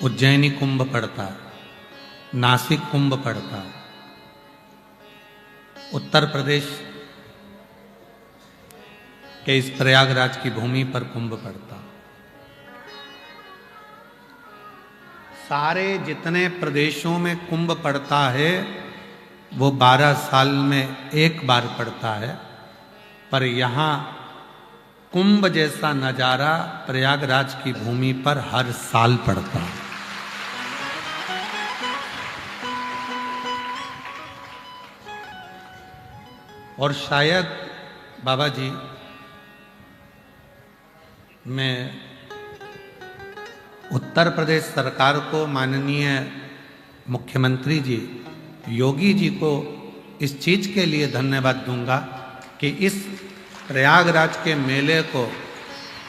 उज्जैनी कुंभ पड़ता है, नासिक कुंभ पड़ता है, उत्तर प्रदेश के इस प्रयागराज की भूमि पर कुंभ पड़ता। सारे जितने प्रदेशों में कुंभ पड़ता है वो 12 साल में एक बार पड़ता है, पर यहाँ कुंभ जैसा नजारा प्रयागराज की भूमि पर हर साल पड़ता है। और शायद बाबा जी, मैं उत्तर प्रदेश सरकार को, माननीय मुख्यमंत्री जी योगी जी को इस चीज के लिए धन्यवाद दूंगा कि इस प्रयागराज के मेले को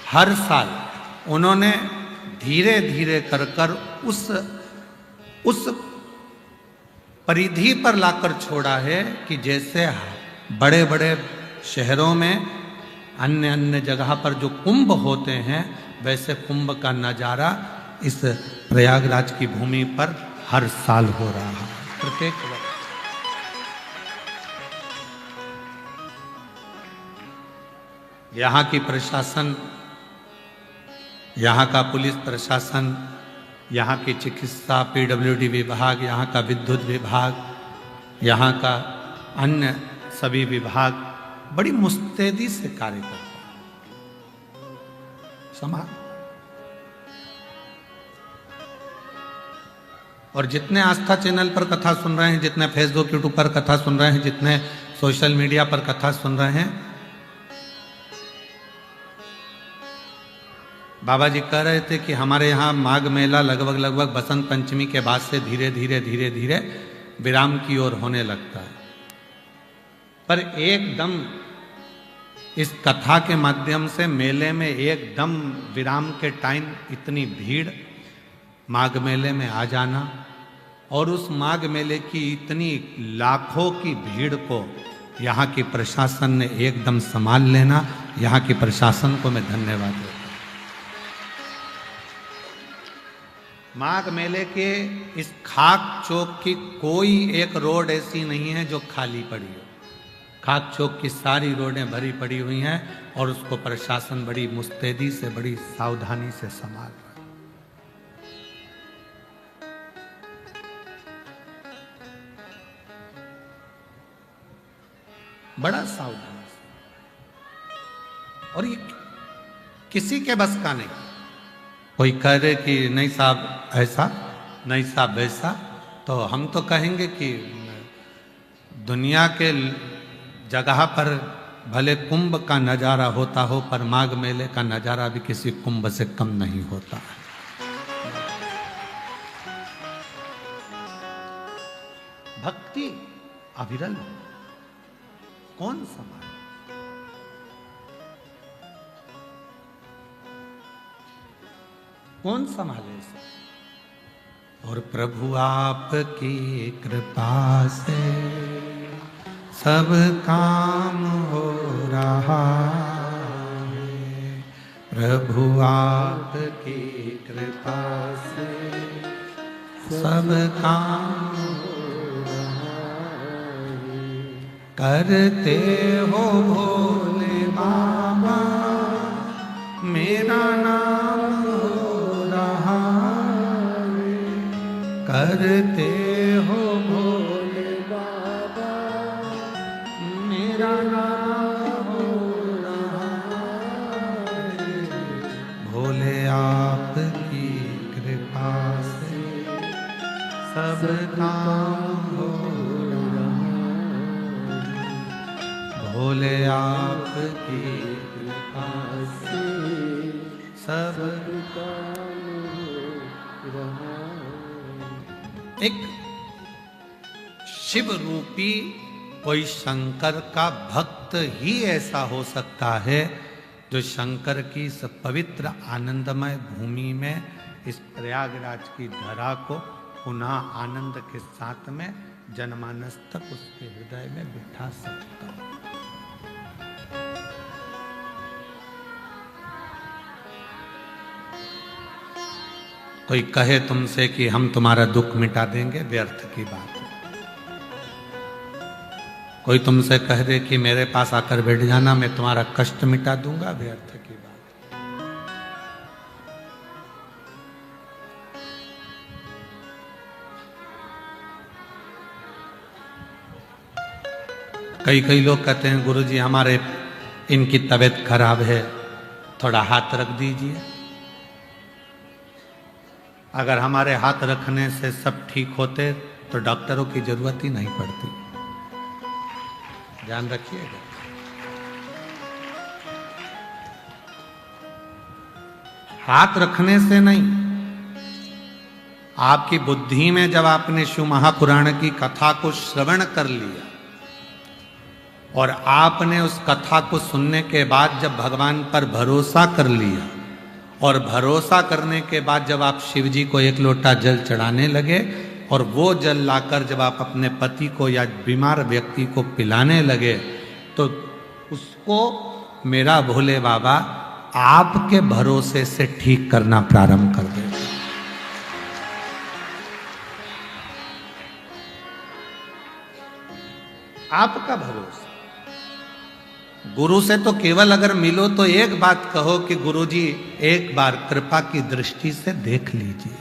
हर साल उन्होंने धीरे धीरे कर कर उस परिधि पर लाकर छोड़ा है कि जैसे बड़े बड़े शहरों में अन्य अन्य जगह पर जो कुंभ होते हैं, वैसे कुंभ का नजारा इस प्रयागराज की भूमि पर हर साल हो रहा है, प्रत्येक वर्ष। यहाँ की प्रशासन, यहाँ का पुलिस प्रशासन, यहाँ की चिकित्सा पीडब्ल्यूडी विभाग, यहाँ का विद्युत विभाग, यहाँ का अन्य सभी विभाग बड़ी मुस्तैदी से कार्य करता है। समाज और जितने आस्था चैनल पर कथा सुन रहे हैं, जितने फेसबुक यूट्यूब पर कथा सुन रहे हैं, जितने सोशल मीडिया पर कथा सुन रहे हैं, बाबा जी कह रहे थे कि हमारे यहाँ माघ मेला लगभग बसंत पंचमी के बाद से धीरे धीरे विराम की ओर होने लगता है। पर एकदम इस कथा के माध्यम से मेले में एकदम विराम के टाइम इतनी भीड़ माघ मेले में आ जाना, और उस माघ मेले की इतनी लाखों की भीड़ को यहाँ की प्रशासन ने एकदम संभाल लेना, यहाँ की प्रशासन को मैं धन्यवाद देता हूँ। माघ मेले के इस खाक चौक की कोई एक रोड ऐसी नहीं है जो खाली पड़ी हो। खाक चौक की सारी रोडें भरी पड़ी हुई हैं और उसको प्रशासन बड़ी मुस्तैदी से, बड़ी सावधानी से संभाल रहा है। बड़ा सावधानी से, और ये किसी के बस का नहीं। कोई कह रहे कि नहीं साहब ऐसा, नहीं साहब वैसा, तो हम तो कहेंगे कि दुनिया के जगह पर भले कुंभ का नजारा होता हो, पर माघ मेले का नजारा भी किसी कुंभ से कम नहीं होता है। भक्ति अविरल, कौन संभाले? कौन संभाले इसे? और प्रभु आपकी कृपा से सब काम हो रहा है। प्रभु आपकी कृपा से सब काम हो रहा है। करते हो भोले बाबा मेरा नाम हो रहा है। करते हो भोले बाबा मेरा नाम हो रहा है। भोले आपकी कृपा से सब काम हो रहा है। भोले आपकी कृपा से सब काम हो रहा है। एक शिव रूपी कोई शंकर का भक्त ही ऐसा हो सकता है जो शंकर की इस पवित्र आनंदमय भूमि में, इस प्रयागराज की धरा को पुनः आनंद के साथ में जनमानस तक उसके हृदय में बिठा सकता है। कोई कहे तुमसे कि हम तुम्हारा दुख मिटा देंगे, व्यर्थ की बात है। कोई तुमसे कह दे कि मेरे पास आकर बैठ जाना, मैं तुम्हारा कष्ट मिटा दूंगा, व्यर्थ की बात है। कई कई लोग कहते हैं गुरुजी हमारे इनकी तबीयत खराब है, थोड़ा हाथ रख दीजिए। अगर हमारे हाथ रखने से सब ठीक होते तो डॉक्टरों की जरूरत ही नहीं पड़ती। ध्यान रखिएगा। हाथ रखने से नहीं, आपकी बुद्धि में जब आपने शिव महापुराण की कथा को श्रवण कर लिया और आपने उस कथा को सुनने के बाद जब भगवान पर भरोसा कर लिया और भरोसा करने के बाद जब आप शिव जी को एक लोटा जल चढ़ाने लगे और वो जल लाकर जब आप अपने पति को या बीमार व्यक्ति को पिलाने लगे तो उसको मेरा भोले बाबा आपके भरोसे से ठीक करना प्रारंभ कर देगा। आपका भरोसा। गुरु से तो केवल अगर मिलो तो एक बात कहो कि गुरुजी एक बार कृपा की दृष्टि से देख लीजिए,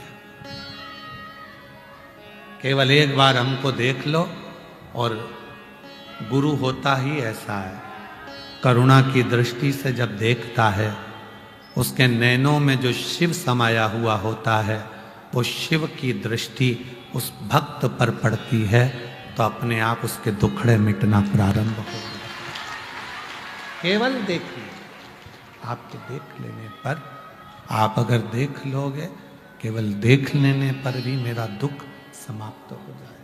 केवल एक बार हमको देख लो। और गुरु होता ही ऐसा है, करुणा की दृष्टि से जब देखता है उसके नैनों में जो शिव समाया हुआ होता है, वो शिव की दृष्टि उस भक्त पर पड़ती है तो अपने आप उसके दुखड़े मिटना प्रारंभ हो। केवल देखिए, आपके देख लेने पर, आप अगर देख लोगे, केवल देख लेने पर भी मेरा दुख समाप्त हो जाए,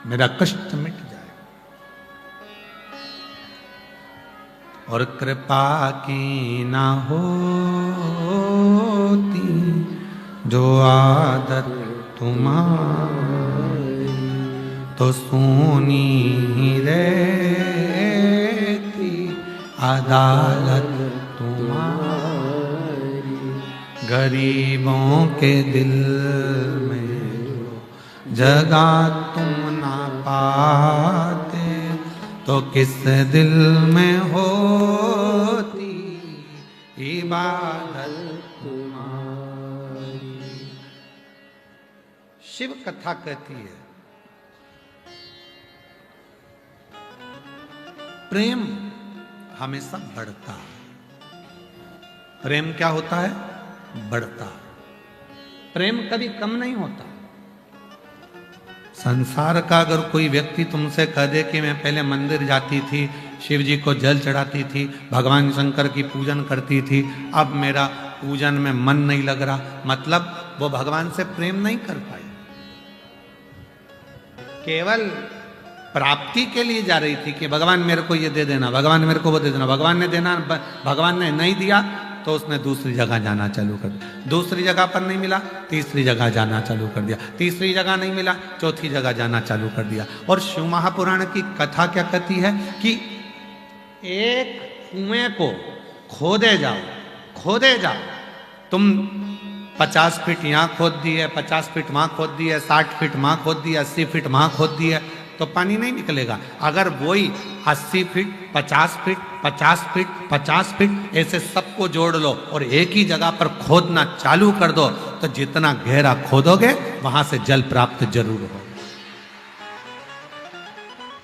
मेरा कष्ट मिट जाए। और कृपा की ना होती जो आदत तुम्हारी तो सोनी ही रहती अदालत तुम्हारी। गरीबों के दिल में जगह तुम ना पाते तो किस दिल में होती इबादत तुम्हारी। शिव कथा कहती है प्रेम हमेशा बढ़ता है। प्रेम क्या होता है? बढ़ता है। प्रेम कभी कम नहीं होता। संसार का अगर कोई व्यक्ति तुमसे कह दे कि मैं पहले मंदिर जाती थी, शिव जी को जल चढ़ाती थी, भगवान शंकर की पूजन करती थी, अब मेरा पूजन में मन नहीं लग रहा, मतलब वो भगवान से प्रेम नहीं कर पाई, केवल प्राप्ति के लिए जा रही थी कि भगवान मेरे को ये दे देना, भगवान मेरे को वो दे देना। भगवान ने देना, भगवान ने नहीं दिया तो उसने दूसरी जगह जाना चालू कर दिया। दूसरी जगह पर नहीं मिला, तीसरी जगह जाना चालू कर दिया। तीसरी जगह नहीं मिला, चौथी जगह जाना चालू कर दिया। और शिव महापुराण की कथा क्या कहती है कि एक कुएं को खोदे जाओ, खोदे जाओ। तुम 50 फीट यहाँ खोद दिए, 50 फीट वहाँ खोद दिए, 60 फीट वहाँ खोद दिए, 80 फीट वहाँ खोद दिए तो पानी नहीं निकलेगा। अगर वही 80 फीट, 50 फीट, 50 फीट, 50 फीट ऐसे सबको जोड़ लो और एक ही जगह पर खोदना चालू कर दो तो जितना गहरा खोदोगे वहां से जल प्राप्त जरूर हो।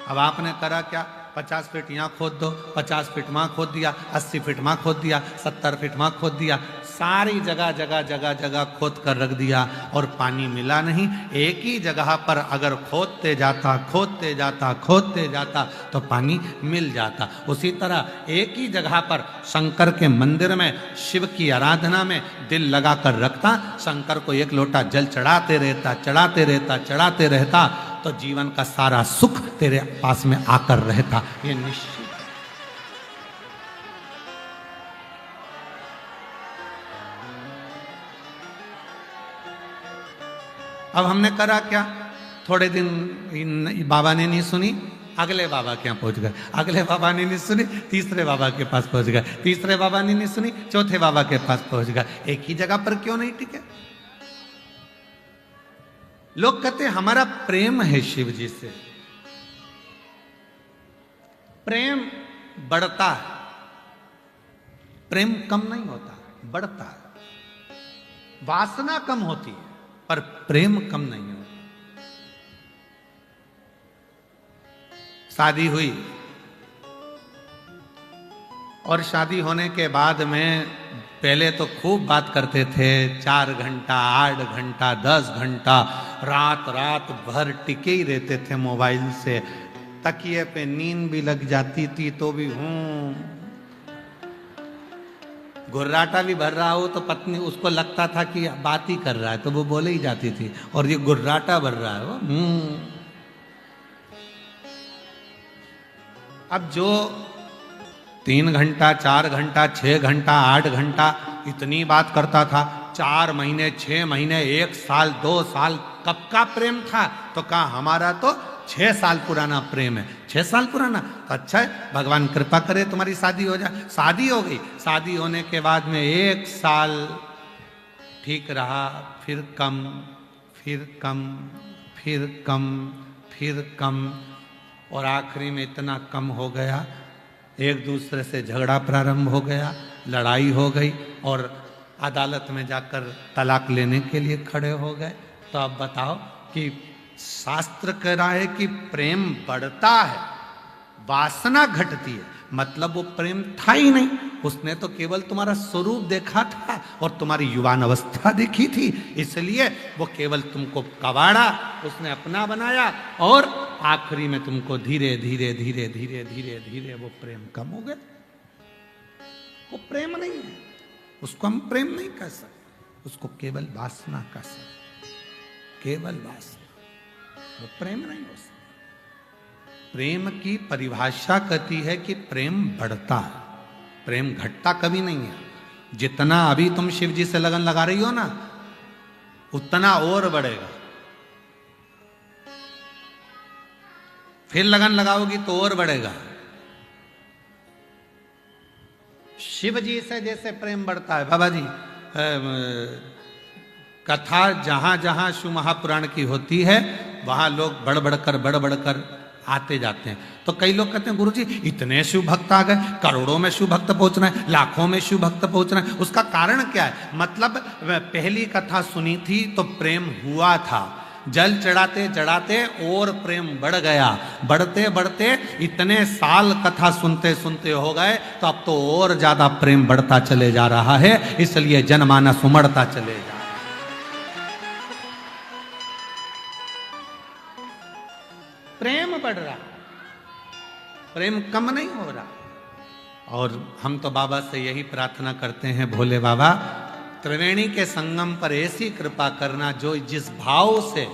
अब आपने करा क्या? 50 फीट यहाँ खोद दो, 50 फीट वहाँ खोद दिया, 80 फीट वहाँ खोद दिया, 70 फीट वहाँ खोद दिया, सारी जगह जगह जगह जगह खोद कर रख दिया और पानी मिला नहीं। एक ही जगह पर अगर खोदते जाता खोदते जाता खोदते जाता तो पानी मिल जाता। उसी तरह एक ही जगह पर शंकर के मंदिर में शिव की आराधना में दिल लगा कर रखता, शंकर को एक लोटा जल चढ़ाते रहता, चढ़ाते रहता, चढ़ाते रहता तो जीवन का सारा सुख तेरे पास में आकर रहता। ये निश्चित। अब हमने करा क्या? थोड़े दिन बाबा ने नहीं सुनी, अगले बाबा के यहाँ पहुंच गए, अगले बाबा ने नहीं सुनी, तीसरे बाबा के पास पहुंच गए, तीसरे बाबा ने नहीं सुनी, चौथे बाबा के पास पहुंच गए। एक ही जगह पर क्यों नहीं टिके? लोग कहते हैं हमारा प्रेम है शिव जी से। प्रेम बढ़ता है, प्रेम कम नहीं होता, बढ़ता है। वासना कम होती है पर प्रेम कम नहीं होता। शादी हुई और शादी होने के बाद में पहले तो खूब बात करते थे, 4 घंटा 8 घंटा 10 घंटा रात रात भर टिके ही रहते थे मोबाइल से। तकिए पे नींद भी लग जाती थी तो भी गुर्राटा भी भर रहा हो तो पत्नी उसको लगता था कि बात ही कर रहा है तो वो बोले ही जाती थी, और ये गुर्राटा भर रहा है वो। अब जो 3 घंटा 4 घंटा 6 घंटा 8 घंटा इतनी बात करता था, 4 महीने 6 महीने 1 साल 2 साल कब का प्रेम था? तो कहा हमारा तो 6 साल पुराना प्रेम है। 6 साल पुराना तो अच्छा है, भगवान कृपा करे तुम्हारी शादी हो जाए। शादी हो गई, शादी होने के बाद में 1 साल ठीक रहा, फिर कम फिर कम फिर कम फिर कम, और आखिरी में इतना कम हो गया, एक दूसरे से झगड़ा प्रारंभ हो गया, लड़ाई हो गई और अदालत में जाकर तलाक लेने के लिए खड़े हो गए। तो अब बताओ कि शास्त्र कह रहा है कि प्रेम बढ़ता है, वासना घटती है, मतलब वो प्रेम था ही नहीं, उसने तो केवल तुम्हारा स्वरूप देखा था और तुम्हारी युवान अवस्था देखी थी, इसलिए वो केवल तुमको कबाड़ा, उसने अपना बनाया और आखिरी में तुमको धीरे धीरे धीरे धीरे धीरे धीरे वो प्रेम कम हो गया। वो प्रेम नहीं है, उसको हम प्रेम नहीं कह सकते, उसको केवल वासना कह सकते, केवल वासना, वो प्रेम नहीं हो सकता। प्रेम की परिभाषा कहती है कि प्रेम बढ़ता है, प्रेम घटता कभी नहीं है। जितना अभी तुम शिव जी से लगन लगा रही हो ना, उतना और बढ़ेगा। फिर लगन लगाओगी तो और बढ़ेगा। शिव जी से जैसे प्रेम बढ़ता है, बाबा जी कथा जहां जहां शिव महापुराण की होती है वहां लोग बढ़ बढ़कर आते जाते हैं। तो कई लोग कहते हैं गुरुजी इतने शिव भक्त आ गए, करोड़ों में शिव भक्त पहुंच रहे हैं, लाखों में शिव भक्त पहुंच रहे हैं, उसका कारण क्या है? मतलब पहली कथा सुनी थी तो प्रेम हुआ था, जल चढ़ाते चढ़ाते और प्रेम बढ़ गया, बढ़ते बढ़ते इतने साल कथा सुनते सुनते हो गए तो अब तो और ज्यादा प्रेम बढ़ता चले जा रहा है, इसलिए जनमानस उमड़ता चले जा। प्रेम बढ़ रहा, प्रेम कम नहीं हो रहा। और हम तो बाबा से यही प्रार्थना करते हैं, भोले बाबा त्रिवेणी के संगम पर ऐसी कृपा करना, जो जिस भाव से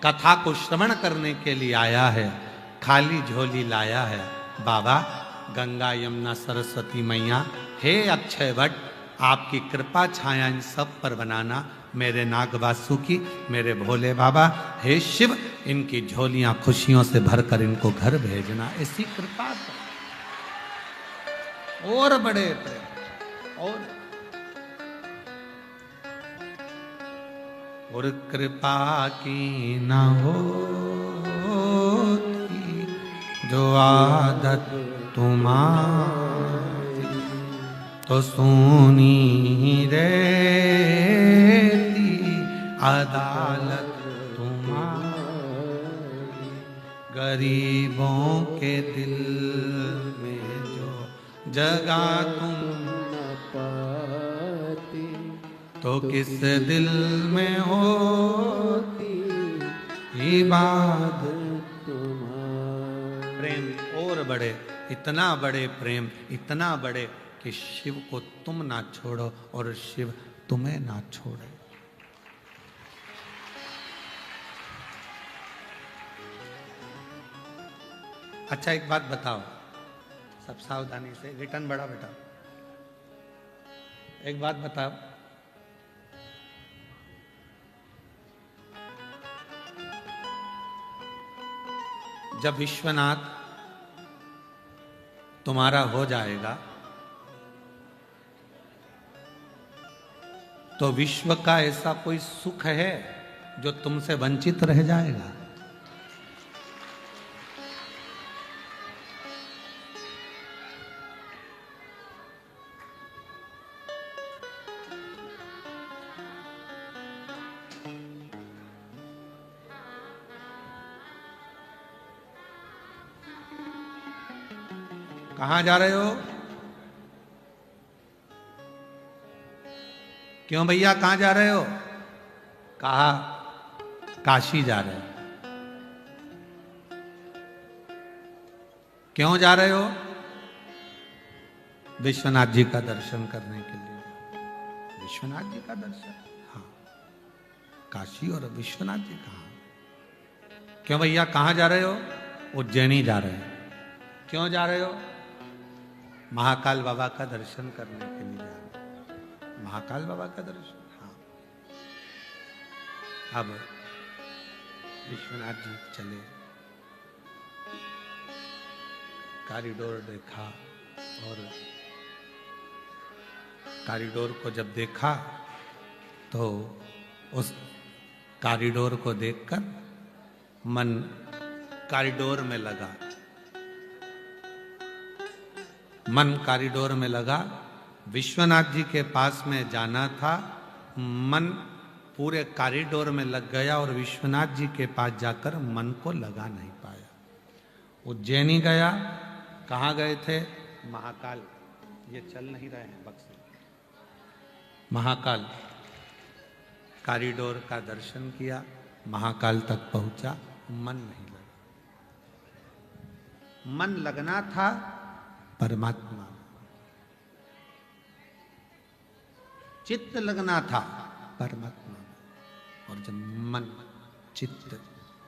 कथा को श्रवण करने के लिए आया है खाली झोली लाया है। बाबा गंगा यमुना सरस्वती मैया, हे अक्षय वट, आपकी कृपा छाया इन सब पर बनाना, मेरे नाग वासुकी, मेरे भोले बाबा, हे शिव, इनकी झोलियां खुशियों से भरकर इनको घर भेजना, ऐसी कृपा और बड़े प्रेम और कृपा की न होती जो आदत तुम्हारी, तो सुनी रहती अदालत तुम्हारी, गरीबों के दिल में जो जगह तुम न पाती, तो किस दिल में होती इबादत तुम्हारी। प्रेम और बढ़े, इतना बड़े प्रेम, इतना बड़े कि शिव को तुम ना छोड़ो और शिव तुम्हें ना छोड़े। अच्छा एक बात बताओ, सब सावधानी से, रिटर्न बड़ा बेटा, एक बात बताओ, जब विश्वनाथ तुम्हारा हो जाएगा तो विश्व का ऐसा कोई सुख है जो तुमसे वंचित रह जाएगा। कहां जा रहे हो? क्यों भैया कहां जा रहे हो? कहा काशी जा रहे हो। क्यों जा रहे हो? विश्वनाथ जी का दर्शन करने के लिए। विश्वनाथ जी का दर्शन? हाँ। काशी और विश्वनाथ जी कहां? क्यों भैया कहां जा रहे हो? उज्जैनी जा रहे हो। क्यों जा रहे हो? महाकाल बाबा का दर्शन करने के लिए जा रहे हो। महाकाल बाबा का दर्शन? हाँ। अब विश्वनाथ जी चले, कॉरिडोर देखा, और कॉरिडोर को जब देखा तो उस कॉरिडोर को देखकर मन कॉरिडोर में लगा। मन कॉरिडोर में लगा। विश्वनाथ जी के पास में जाना था, मन पूरे कॉरिडोर में लग गया और विश्वनाथ जी के पास जाकर मन को लगा नहीं पाया। उज्जैनी गया। कहाँ गए थे? महाकाल। ये चल नहीं रहे हैं बक्से। महाकाल कॉरिडोर का दर्शन किया, महाकाल तक पहुंचा, मन नहीं लगा। मन लगना था परमात्मा, चित्त लगना था परमात्मा में। और जब मन चित्त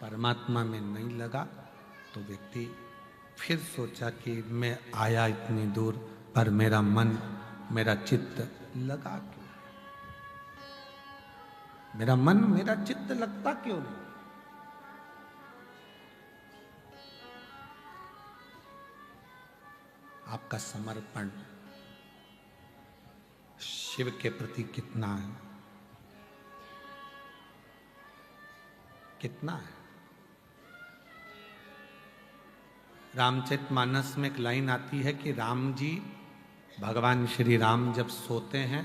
परमात्मा में नहीं लगा तो व्यक्ति फिर सोचा कि मैं आया इतनी दूर पर मेरा मन, मेरा चित्त लगा क्यों? मेरा मन, मेरा चित्त लगता क्यों नहीं? आपका समर्पण शिव के प्रति कितना है? कितना है? रामचरितमानस में एक लाइन आती है कि राम जी, भगवान श्री राम जब सोते हैं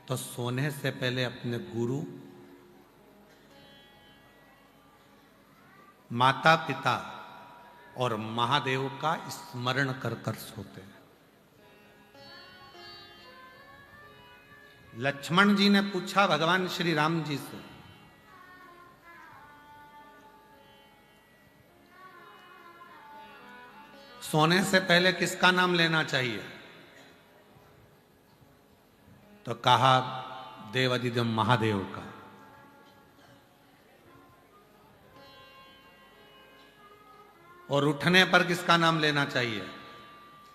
तो सोने से पहले अपने गुरु, माता पिता और महादेव का स्मरण कर कर सोते हैं। लक्ष्मण जी ने पूछा भगवान श्री राम जी से, सोने से पहले किसका नाम लेना चाहिए? तो कहा देवादिदेव महादेव का। और उठने पर किसका नाम लेना चाहिए?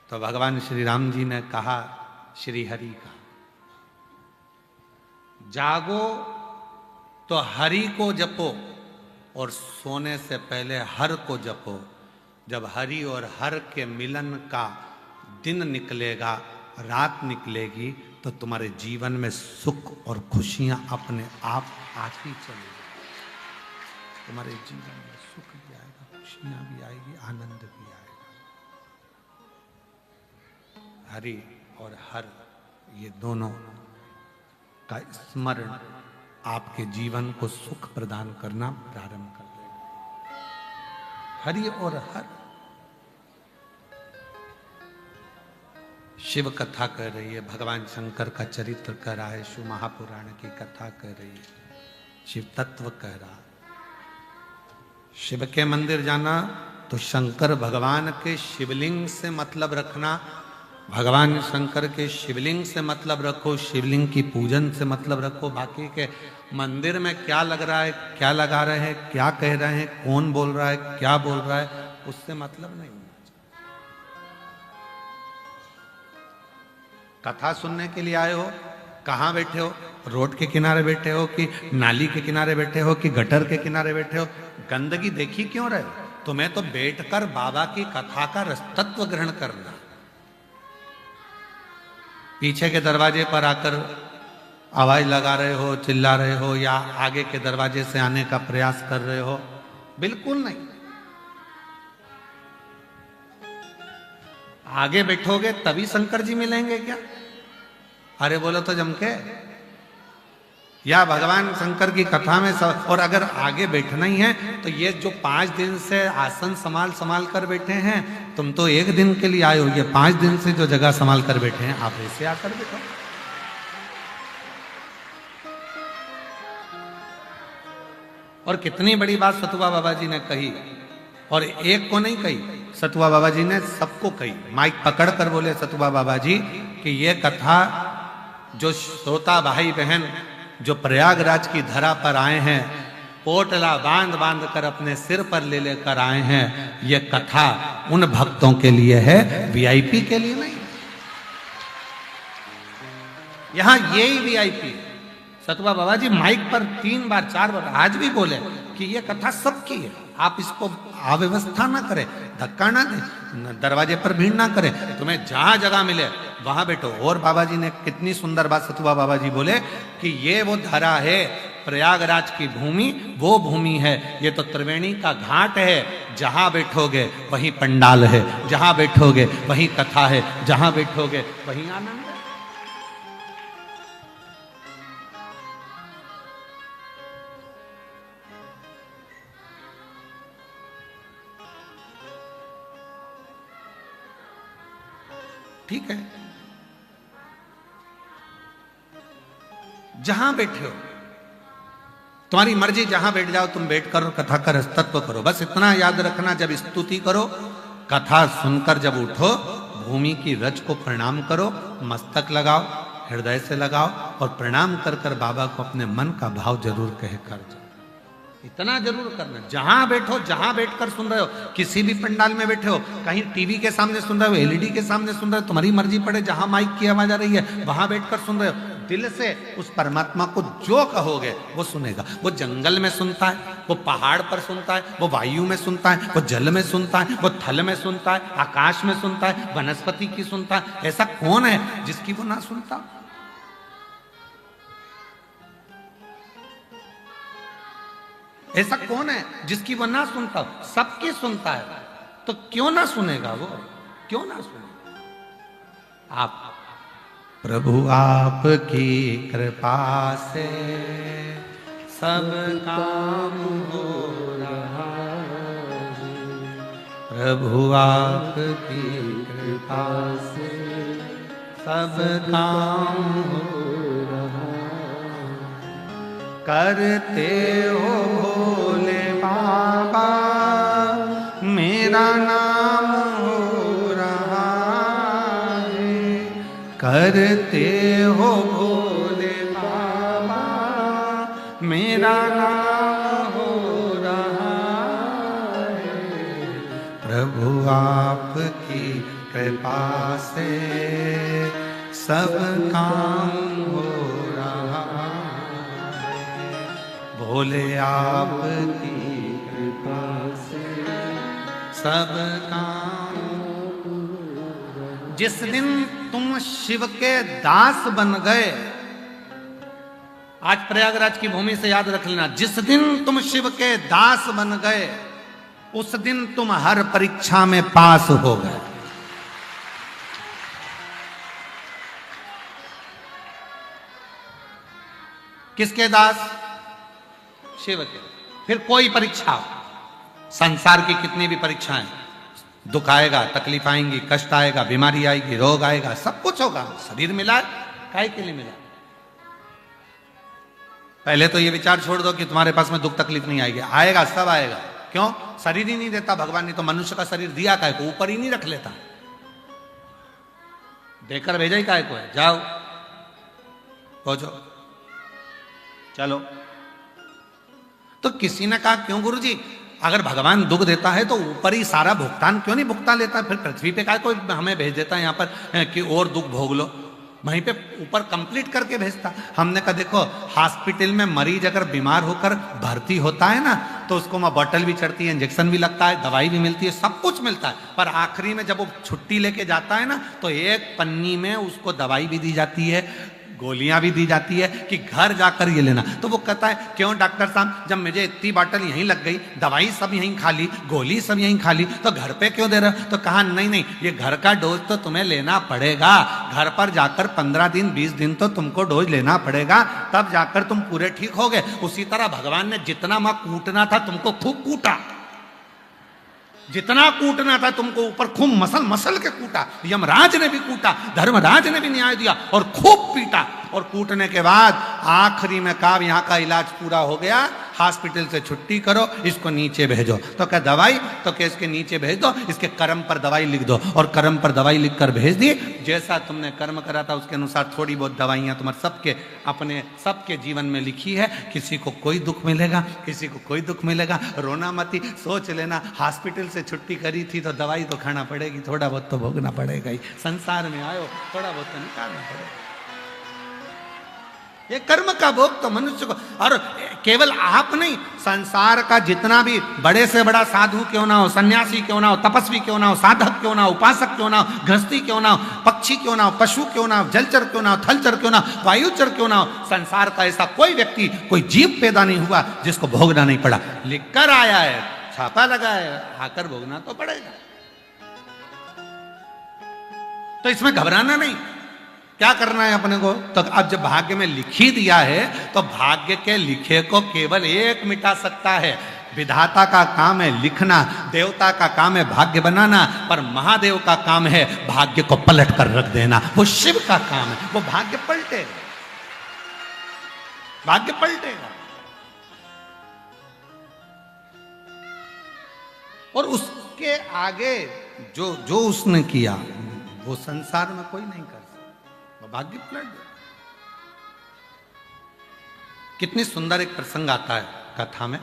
तो भगवान श्री राम जी ने कहा श्री हरि का। जागो तो हरि को जपो और सोने से पहले हर को जपो। जब हरि और हर के मिलन का दिन निकलेगा, रात निकलेगी, तो तुम्हारे जीवन में सुख और खुशियां अपने आप आती चलेगी। तुम्हारे जीवन में सुख भी आएगा, खुशियां भी आएगी, आनंद भी आएगा। हरि और हर, ये दोनों का स्मरण आपके जीवन को सुख प्रदान करना प्रारंभ कर देगा। हरि और हर। शिव कथा कह रही है, भगवान शंकर का चरित्र कह रहा है, शिव महापुराण की कथा कह रही है, शिव तत्व कह रहा है। शिव के मंदिर जाना तो शंकर भगवान के शिवलिंग से मतलब रखना, भगवान शंकर के शिवलिंग से मतलब रखो, शिवलिंग की पूजन से मतलब रखो। बाकी के मंदिर में क्या लग रहा है, क्या लगा रहे हैं, क्या कह रहे हैं, कौन बोल रहा है, क्या बोल रहा है, उससे मतलब नहीं होना चाहिए। कथा सुनने के लिए आए हो, कहाँ बैठे हो? रोड के किनारे बैठे हो कि नाली के किनारे बैठे हो कि गटर के किनारे बैठे हो? गंदगी देखी क्यों रहे हो? तुम्हें तो बैठकर बाबा की कथा का रसतत्व ग्रहण करना। पीछे के दरवाजे पर आकर आवाज लगा रहे हो, चिल्ला रहे हो, या आगे के दरवाजे से आने का प्रयास कर रहे हो? बिल्कुल नहीं। आगे बैठोगे तभी शंकर जी मिलेंगे क्या? अरे बोलो तो जम के। या भगवान शंकर की कथा में सब, और अगर आगे बैठना ही है तो ये जो 5 दिन से आसन संभाल संभाल कर बैठे हैं, तुम तो 1 दिन के लिए आए हो, ये 5 दिन से जो जगह संभाल कर बैठे हैं, आप ऐसे आकर बैठो। और कितनी बड़ी बात सतुआ बाबा जी ने कही, और एक को नहीं कही, सतुआ बाबा जी ने सबको कही। माइक पकड़ कर बोले सतुआ बाबा जी कि ये कथा जो श्रोता भाई बहन जो प्रयागराज की धरा पर आए हैं, पोटला बांध बांध कर अपने सिर पर ले लेकर आए हैं, ये कथा उन भक्तों के लिए है, वीआईपी के लिए नहीं। यहां यही वीआईपी। सतुआ बाबा जी माइक पर 3 बार 4 बार आज भी बोले कि ये कथा सबकी है, आप इसको अव्यवस्था ना करें, धक्का ना दें, दरवाजे पर भीड़ ना करें, तुम्हें जहां जगह मिले वहां बैठो। और बाबा जी ने कितनी सुंदर बात सतुआ बाबा जी बोले कि ये वो धरा है, प्रयागराज की भूमि वो भूमि है, ये तो त्रिवेणी का घाट है, जहां बैठोगे वहीं पंडाल है, जहां बैठोगे वहीं कथा है, जहां बैठोगे वहीं आनंद है। ठीक है, जहां बैठे हो तुम्हारी मर्जी, जहां बैठ जाओ तुम, बैठ कर कथा का रस्तत्व करो। बस इतना याद रखना, जब स्तुति करो, कथा सुनकर जब उठो, भूमि की रज को प्रणाम करो, मस्तक लगाओ, हृदय से लगाओ, और प्रणाम कर कर बाबा को अपने मन का भाव जरूर कह कर जाओ। इतना जरूर करना। जहां बैठो, जहां बैठकर सुन रहे हो, किसी भी पंडाल में बैठे हो, कहीं टीवी के सामने सुन रहे हो, एलईडी के सामने सुन रहे हो, तुम्हारी मर्जी पड़े, जहां माइक की आवाज आ रही है वहां बैठकर सुन रहे हो, दिल से उस परमात्मा को जो कहोगे वो सुनेगा। वो जंगल में सुनता है, वो पहाड़ पर सुनता है, वो वायु में सुनता है, वो जल में सुनता है, वो थल में सुनता है, आकाश में सुनता है, वनस्पति की सुनता है। ऐसा कौन है जिसकी वो ना सुनता? ऐसा कौन है जिसकी वो ना सुनता? सबकी सुनता है, तो क्यों ना सुनेगा वो? क्यों ना सुनेगा? आप प्रभु आपकी कृपा से सब काम हो रहा है, प्रभु आपकी कृपा से सब काम हो रहा है। करते हो भोले बाबा मेरा नाम हो रहा है, करते हो भोले बाबा मेरा नाम हो रहा है, प्रभु आपकी कृपा से सब काम हो रहा है, भोले आपकी कृपा से सब काम। जिस दिन तुम शिव के दास बन गए, आज प्रयागराज की भूमि से याद रख लेना, जिस दिन तुम शिव के दास बन गए, उस दिन तुम हर परीक्षा में पास हो गए। किसके दास? शिव के। फिर कोई परीक्षा, संसार की कितनी भी परीक्षाएं, दुख आएगा, तकलीफ आएंगी, कष्ट आएगा, बीमारी आएगी, रोग आएगा, सब कुछ होगा। शरीर मिला, काहे के लिए मिला? पहले तो ये विचार छोड़ दो कि तुम्हारे पास में दुख तकलीफ नहीं आएगी। आएगा, सब आएगा। क्यों? शरीर ही नहीं देता भगवान ने, तो मनुष्य का शरीर दिया काहे को? ऊपर ही नहीं रख लेता, देकर भेजा ही काहे को है? जाओ पहुंचो, चलो। तो किसी ने कहा क्यों गुरुजी, अगर भगवान दुख देता है तो ऊपर ही सारा भुगतान क्यों नहीं भुगता लेता? फिर पृथ्वी पे काहे को हमें भेज देता है यहाँ पर कि और दुख भोग लो? वहीं पे ऊपर कंप्लीट करके भेजता। हमने कहा देखो, हॉस्पिटल में मरीज अगर बीमार होकर भर्ती होता है ना, तो उसको वहां बॉटल भी चढ़ती है, इंजेक्शन भी लगता है, दवाई भी मिलती है, सब कुछ मिलता है। पर आखिरी में जब वो छुट्टी लेके जाता है ना, तो एक पन्नी में उसको दवाई भी दी जाती है, गोलियां भी दी जाती है कि घर जाकर ये लेना। तो वो कहता है क्यों डॉक्टर साहब, जब मुझे इतनी बॉटल यहीं लग गई, दवाई सब यहीं खा ली, गोली सब यहीं खा ली, तो घर पे क्यों दे रहे हो? तो कहा नहीं नहीं, ये घर का डोज तो तुम्हें लेना पड़ेगा, घर पर जाकर 15 दिन 20 दिन तो तुमको डोज लेना पड़ेगा, तब जाकर तुम पूरे ठीक हो गए। उसी तरह भगवान ने जितना मां कूटना था तुमको खूब कूटा, जितना कूटना था तुमको ऊपर खूब मसल मसल के कूटा, यमराज ने भी कूटा, धर्मराज ने भी न्याय दिया और खूब पीटा। और कूटने के बाद आखिरी में कहा यहाँ का इलाज पूरा हो गया, हॉस्पिटल से छुट्टी करो, इसको नीचे भेजो। तो क्या दवाई? तो क्या इसके नीचे भेज दो, इसके कर्म पर दवाई लिख दो। और कर्म पर दवाई लिख कर भेज दी। जैसा तुमने कर्म करा था उसके अनुसार थोड़ी बहुत दवाइयाँ तुम्हारे सबके अपने सबके जीवन में लिखी है। किसी को कोई दुख मिलेगा, किसी को कोई दुख मिलेगा, रोना मती, सोच लेना हॉस्पिटल से छुट्टी करी थी तो दवाई तो खाना पड़ेगी, थोड़ा बहुत तो भोगना पड़ेगा ही, संसार में आयो थोड़ा बहुत तो निकालना पड़ेगा। ये कर्म का भोग तो मनुष्य को, और केवल आप नहीं, संसार का जितना भी बड़े से बड़ा साधु क्यों ना हो, सन्यासी क्यों ना हो, तपस्वी क्यों ना हो, साधक क्यों ना हो, उपासक क्यों ना हो, गृहस्थी क्यों ना हो, पक्षी क्यों ना हो, पशु क्यों ना हो, जलचर क्यों ना हो, थलचर क्यों ना हो, वायुचर क्यों ना हो, संसार का ऐसा कोई व्यक्ति, कोई जीव पैदा नहीं हुआ जिसको भोगना नहीं पड़ा। लिख कर आया है, छापा लगा है, आकर भोगना तो पड़ेगा। तो इसमें घबराना नहीं। क्या करना है अपने को? तो अब जब भाग्य में लिख ही दिया है तो भाग्य के लिखे को केवल एक मिटा सकता है। विधाता का काम है लिखना, देवता का काम है भाग्य बनाना, पर महादेव का काम है भाग्य को पलट कर रख देना। वो शिव का काम है, वो भाग्य पलटेगा, भाग्य पलटेगा। और उसके आगे जो जो उसने किया वो संसार में कोई नहीं कर सकता, भाग्य पलट गया। कितनी सुंदर एक प्रसंग आता है कथा में।